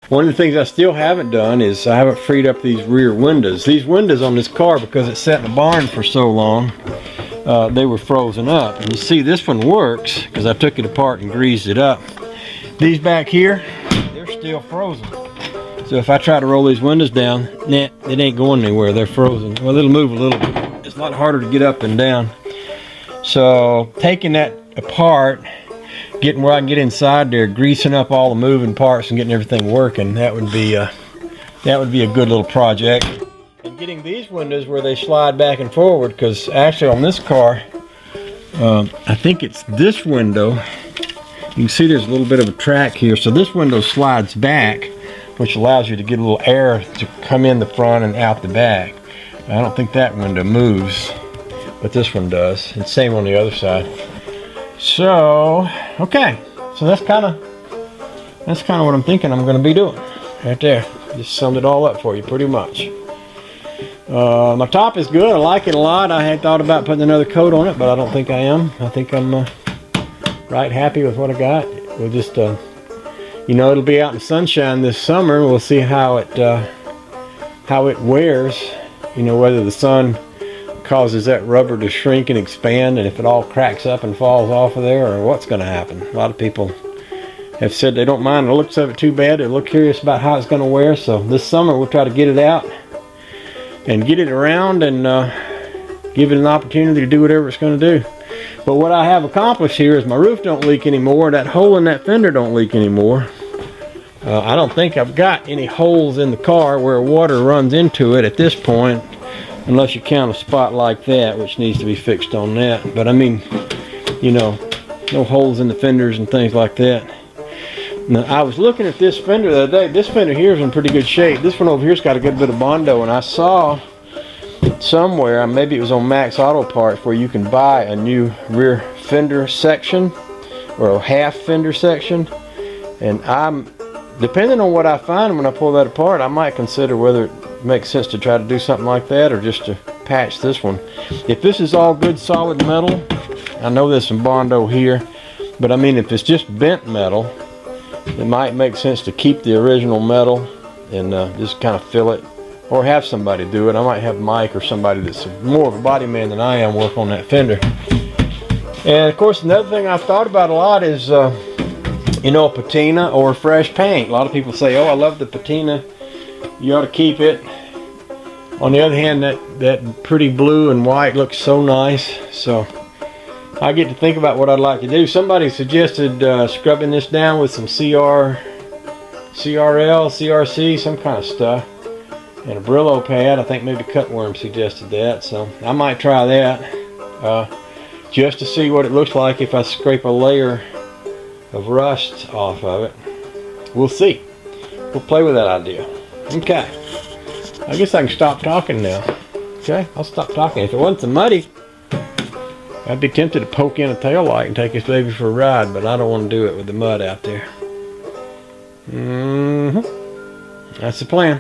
One of the things I still haven't done is I haven't freed up these rear windows. These windows on this car, because it's sat in the barn for so long, they were frozen up. And you see this one works because I took it apart and greased it up. These back here, they're still frozen. So if I try to roll these windows down, nah, it ain't going anywhere. They're frozen. Well, it'll move a little bit. It's a lot harder to get up and down. So taking that apart, getting where I can get inside there, greasing up all the moving parts and getting everything working, that would be a good little project. And getting these windows where they slide back and forward, because actually on this car, I think it's this window. You can see there's a little bit of a track here. So this window slides back, which allows you to get a little air to come in the front and out the back. I don't think that window moves, but this one does. And same on the other side. So, okay. So that's kind of what I'm thinking I'm going to be doing right there. Just summed it all up for you pretty much. My top is good. I like it a lot. I had thought about putting another coat on it, but I don't think I am. I think I'm right happy with what I got. We'll just you know, it'll be out in the sunshine this summer. We'll see how it wears. You know, whether the sun causes that rubber to shrink and expand, and if it all cracks up and falls off of there, or what's going to happen. A lot of people have said they don't mind the looks of it too bad. They're a little curious about how it's going to wear. So this summer we'll try to get it out and get it around and give it an opportunity to do whatever it's going to do. But what I have accomplished here is my roof don't leak anymore. That hole in that fender don't leak anymore. I don't think I've got any holes in the car where water runs into it at this point, unless you count a spot like that, which needs to be fixed on that. But I mean, you know, no holes in the fenders and things like that. Now, I was looking at this fender the other day. This fender here is in pretty good shape. This one over here's got a good bit of Bondo, and I saw somewhere, maybe it was on Max Auto Parts, where you can buy a new rear fender section or a half fender section. And I'm, depending on what I find when I pull that apart, I might consider whether it makes sense to try to do something like that or just to patch this one. If this is all good solid metal, I know there's some Bondo here, but I mean, if it's just bent metal, it might make sense to keep the original metal and just kind of fill it, or have somebody do it. I might have Mike or somebody that's more of a body man than I am work on that fender. And of course, another thing I've thought about a lot is you know, a patina or fresh paint. A lot of people say, oh, I love the patina, you ought to keep it. On the other hand, that pretty blue and white looks so nice. So I get to think about what I'd like to do. Somebody suggested scrubbing this down with some CRL, CRC, some kind of stuff, and a Brillo pad. I think maybe Cutworm suggested that, so I might try that just to see what it looks like if I scrape a layer of rust off of it. We'll see. We'll play with that idea. Okay, I guess I can stop talking now. Okay, I'll stop talking. If it wasn't so muddy, I'd be tempted to poke in a tail light and take this baby for a ride, but I don't want to do it with the mud out there. That's the plan.